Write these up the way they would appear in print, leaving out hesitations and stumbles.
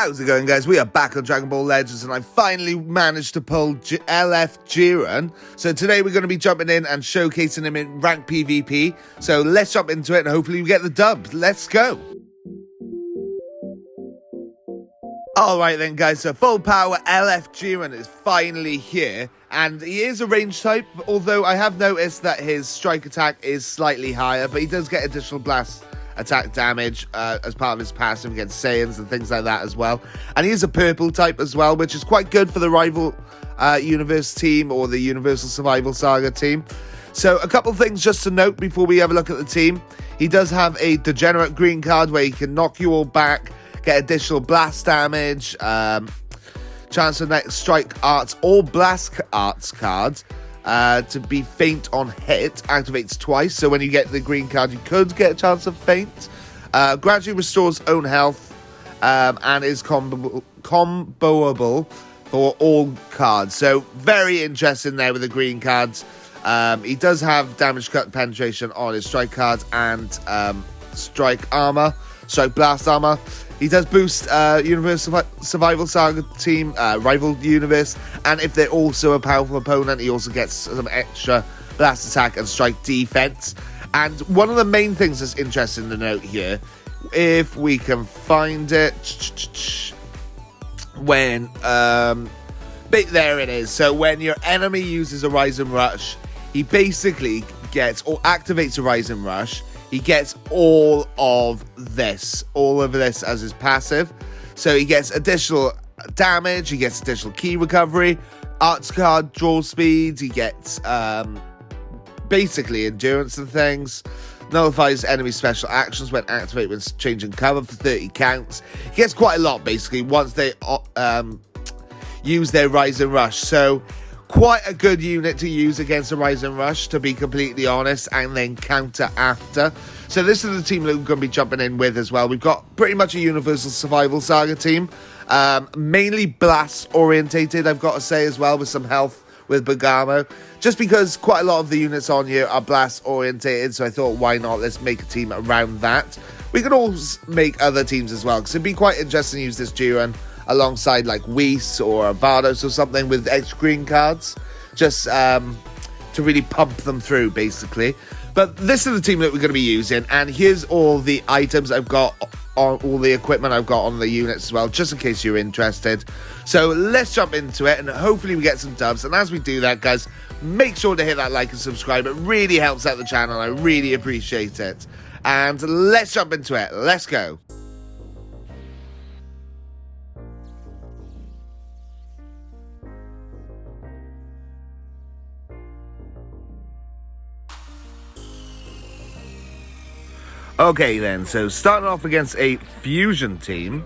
How's it going, guys? We are back on Dragon Ball Legends, and I finally managed to pull LF Jiren. So today we're going to be jumping in and showcasing him in rank PvP. So let's jump into it, and hopefully we get the dub. Let's go! Alright then, guys, so full power LF Jiren is finally here, and he is a range type, although I have noticed that his strike attack is slightly higher, but he does get additional blast attack damage as part of his passive against Saiyans and things like that as well. And he is a purple type as well, which is quite good for the rival universe team or the Universal Survival Saga team. So a couple things just to note before we have a look at the team. He does have a degenerate green card where he can knock you all back, get additional blast damage, chance for next strike arts or blast arts cards to be faint on hit, activates twice, so when you get the green card you could get a chance of faint. Gradually restores own health, and is comboable for all cards, so very interesting there with the green cards. He does have damage cut penetration on his strike cards and strike blast armor. He does boost Universal Survival Saga team, rival universe, and if they're also a powerful opponent, he also gets some extra blast attack and strike defense. And one of the main things that's interesting to note here, if we can find it, when, there it is. So when your enemy uses a Rise and Rush, he basically gets, or activates a Rise and Rush, he gets all of this as his passive. So he gets additional damage, he gets additional key recovery, arts card, draw speeds, he gets basically endurance and things. Nullifies enemy special actions when activated when changing cover for 30 counts. He gets quite a lot basically once they use their Rise and Rush. So quite a good unit to use against a Rise and Rush, to be completely honest, and then counter after. So this is the team that we're going to be jumping in with as well. We've got pretty much a Universal Survival Saga team, mainly blast orientated, I've got to say as well, with some health with Bergamo, just because quite a lot of the units on here are blast orientated, so I thought, why not, let's make a team around that. We could also make other teams as well, because it'd be quite interesting to use this Jiren alongside like Whis or Vados or something with extra green cards, just to really pump them through basically. But this is the team that we're going to be using, and here's all the items I've got on, all the equipment I've got on the units as well, just in case you're interested. So let's jump into it, and hopefully we get some dubs. And as we do that, guys, make sure to hit that like and subscribe. It really helps out the channel, I really appreciate it. And let's jump into it. Let's go. Okay then, so starting off against a fusion team.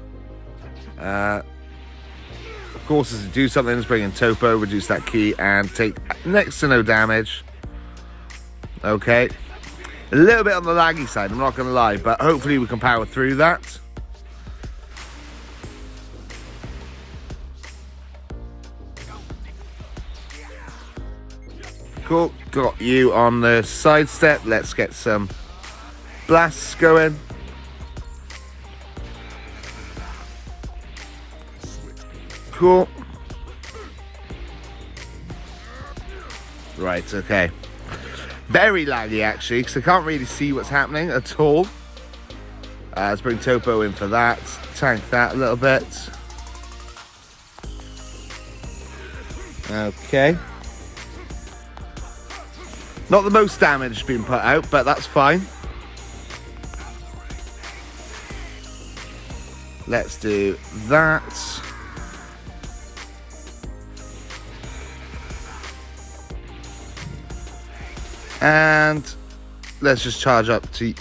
Of course, as to do something, let's bring in Topo, reduce that key, and take next to no damage. Okay. A little bit on the laggy side, I'm not going to lie, but hopefully we can power through that. Cool, got you on the sidestep. Let's get some blasts going. Cool. Right, okay. Very laggy actually, because I can't really see what's happening at all. Let's bring Topo in for that. Tank that a little bit. Okay. Not the most damage being put out, but that's fine. Let's do that. And let's just charge up to...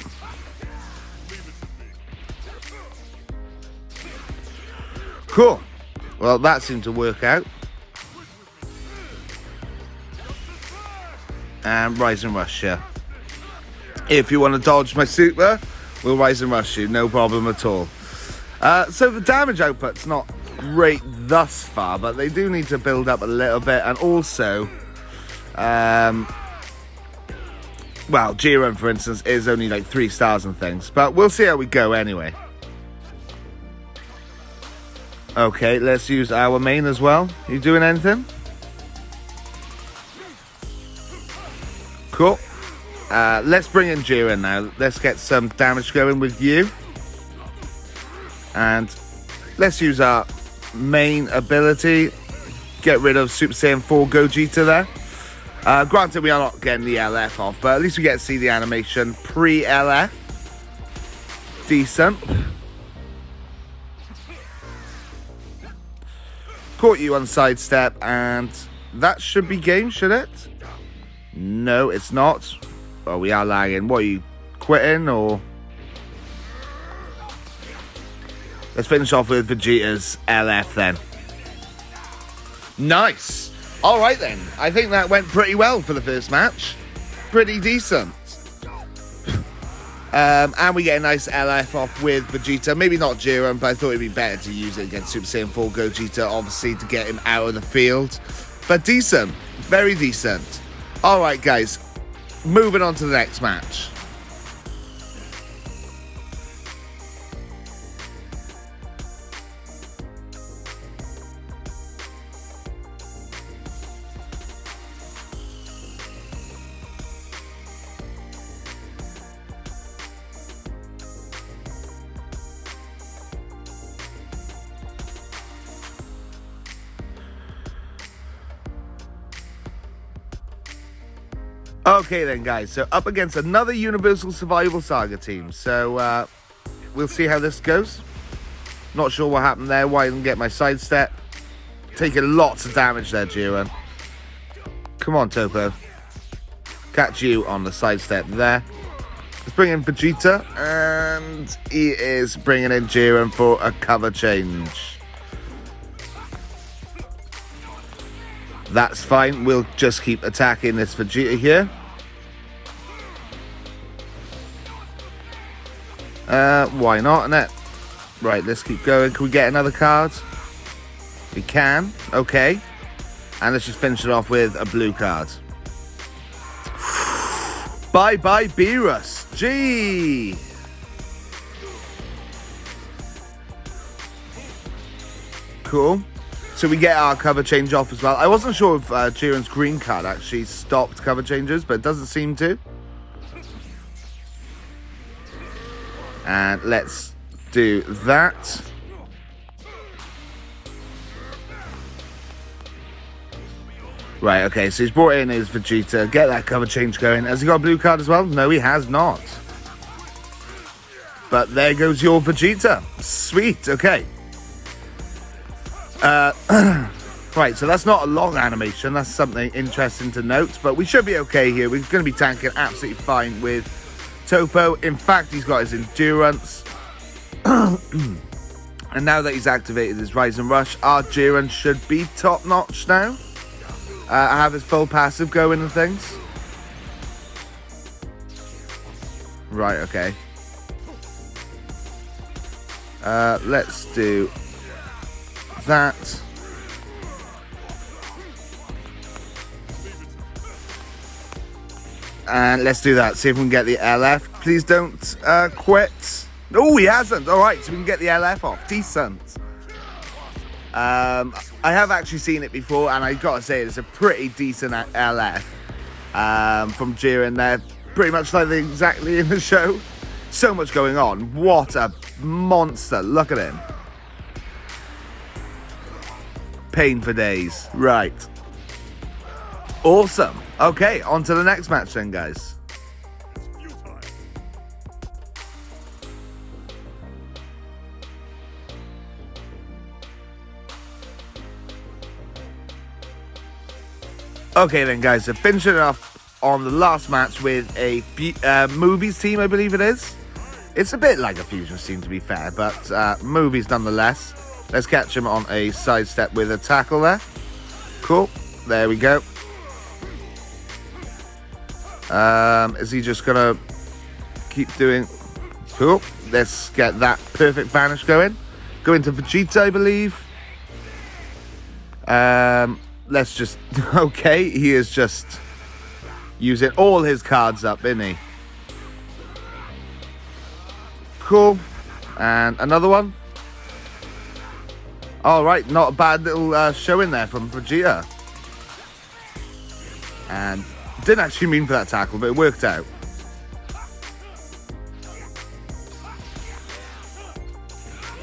Cool. Well, that seemed to work out. And Rise and Rush, yeah. If you want to dodge my super, we'll Rise and Rush you, no problem at all. So the damage output's not great thus far, but they do need to build up a little bit. And also, well, Jiren, for instance, is only like 3 stars and things. But we'll see how we go anyway. Okay, let's use our main as well. You doing anything? Cool. Let's bring in Jiren now. Let's get some damage going with you. And let's use our main ability. Get rid of Super Saiyan 4 Gogeta there. Granted, we are not getting the LF off, but at least we get to see the animation pre-LF. Decent. Caught you on sidestep, and that should be game, should it? No, it's not. Oh, we are lagging. What, are you quitting, or? Let's finish off with Vegeta's LF then. Nice. All right then. I think that went pretty well for the first match. Pretty decent. And we get a nice LF off with Vegeta. Maybe not Jiren, but I thought it'd be better to use it against Super Saiyan 4 Gogeta, obviously, to get him out of the field. But decent. Very decent. All right, guys. Moving on to the next match. Okay then, guys, so up against another Universal Survival Saga team. So we'll see how this goes. Not sure what happened there, why I didn't get my sidestep. Taking lots of damage there, Jiren. Come on, Topo. Catch you on the sidestep there. Let's bring in Vegeta, and he is bringing in Jiren for a cover change. That's fine. We'll just keep attacking this Vegeta here. Why not, innit? Right, let's keep going. Can we get another card? We can. Okay. And let's just finish it off with a blue card. Bye-bye, Beerus. Gee. Cool. So we get our cover change off as well. I wasn't sure if Jiren's green card actually stopped cover changes, but it doesn't seem to. And let's do that. Right, okay, so he's brought in his Vegeta. Get that cover change going. Has he got a blue card as well? No, he has not. But there goes your Vegeta. Sweet, okay. Right, so that's not a long animation. That's something interesting to note. But we should be okay here. We're going to be tanking absolutely fine with Topo. In fact, he's got his endurance. And now that he's activated his Rise and Rush, our Jiren should be top-notch now. Have his full passive going and things. Right, okay. Let's do that. And let's do that. See if we can get the LF. Please don't quit. Oh, he hasn't. All right, so we can get the LF off. Decent. I have actually seen it before, and I gotta say it's a pretty decent LF from Jiren there. Pretty much like exactly in the show. So much going on. What a monster. Look at him. Pain for days. Right. Awesome. Okay, on to the next match then, guys. Okay then, guys, so finishing off on the last match with a movies team, I believe it is. It's a bit like a fusion team, to be fair, but movies nonetheless. Let's catch him on a sidestep with a tackle there. Cool. There we go. Is he just going to keep doing... Cool. Let's get that perfect vanish going. Go into Vegeta, I believe. Let's just... Okay, he is just using all his cards up, isn't he? Cool. And another one. All right, not a bad little show in there from Vegeta. And didn't actually mean for that tackle, but it worked out.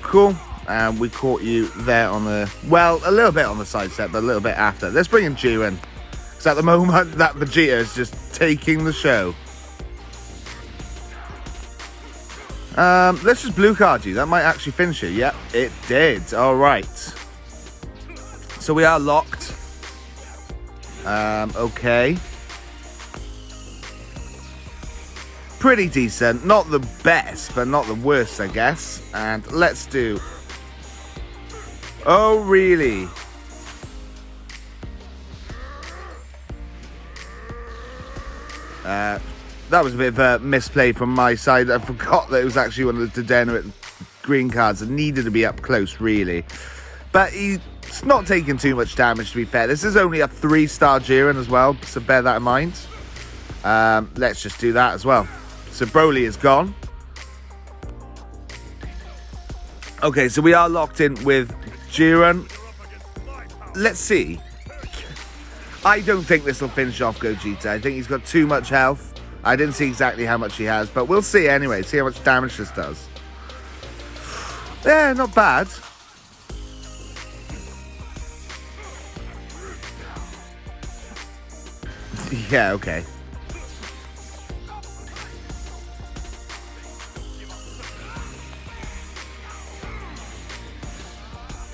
Cool. And we caught you there on the... Well, a little bit on the side step, but a little bit after. Let's bring in Jiren. Because at the moment, that Vegeta is just taking the show. Let's just blue card you. That might actually finish it. Yep, it did. All right. So we are locked. Okay. Pretty decent. Not the best, but not the worst, I guess. And let's do... Oh, really? That was a bit of a misplay from my side. I forgot that it was actually one of the degenerate green cards that needed to be up close, really. But he's not taking too much damage, to be fair. This is only a 3-star Jiren as well, so bear that in mind. Let's just do that as well. So Broly is gone. Okay, so we are locked in with Jiren. Let's see. I don't think this will finish off Gogeta. I think he's got too much health. I didn't see exactly how much he has, but we'll see anyway. See how much damage this does. Yeah, not bad. Yeah, okay.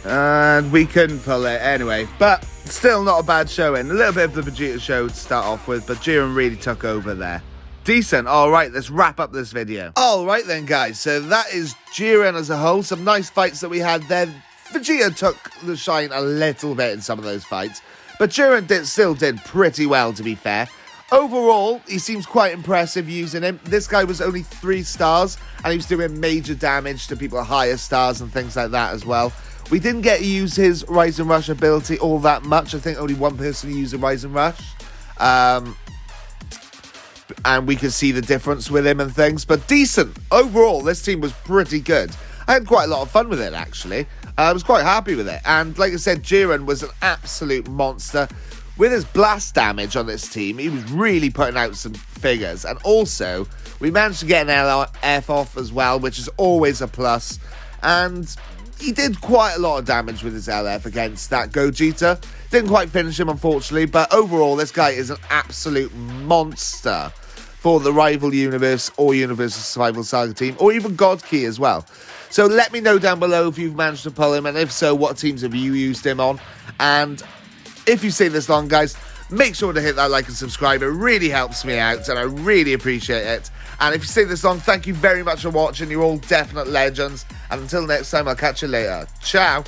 And we couldn't pull it anyway, but still not a bad showing. A little bit of the Vegeta show to start off with, but Jiren really took over there. Decent. All right, let's wrap up this video. All right then, guys. So that is Jiren as a whole. Some nice fights that we had there. Vegeta took the shine a little bit in some of those fights, but Jiren still did pretty well, to be fair. Overall, he seems quite impressive using him. This guy was only 3 stars, and he was doing major damage to people at higher stars and things like that as well. We didn't get to use his Rise and Rush ability all that much. I think only one person used a Rise and Rush. And we could see the difference with him and things. But decent. Overall, this team was pretty good. I had quite a lot of fun with it, actually. I was quite happy with it. And like I said, Jiren was an absolute monster. With his blast damage on this team, he was really putting out some figures. And also, we managed to get an LF off as well, which is always a plus. And he did quite a lot of damage with his LF against that Gogeta. Didn't quite finish him, unfortunately. But overall, this guy is an absolute monster for the rival universe or Universal Survival Saga team, or even God Key as well. So let me know down below if you've managed to pull him, and if so, what teams have you used him on? And if you stay this long, guys, make sure to hit that like and subscribe. It really helps me out, and I really appreciate it. And if you stay this long, thank you very much for watching. You're all definite legends. And until next time, I'll catch you later. Ciao.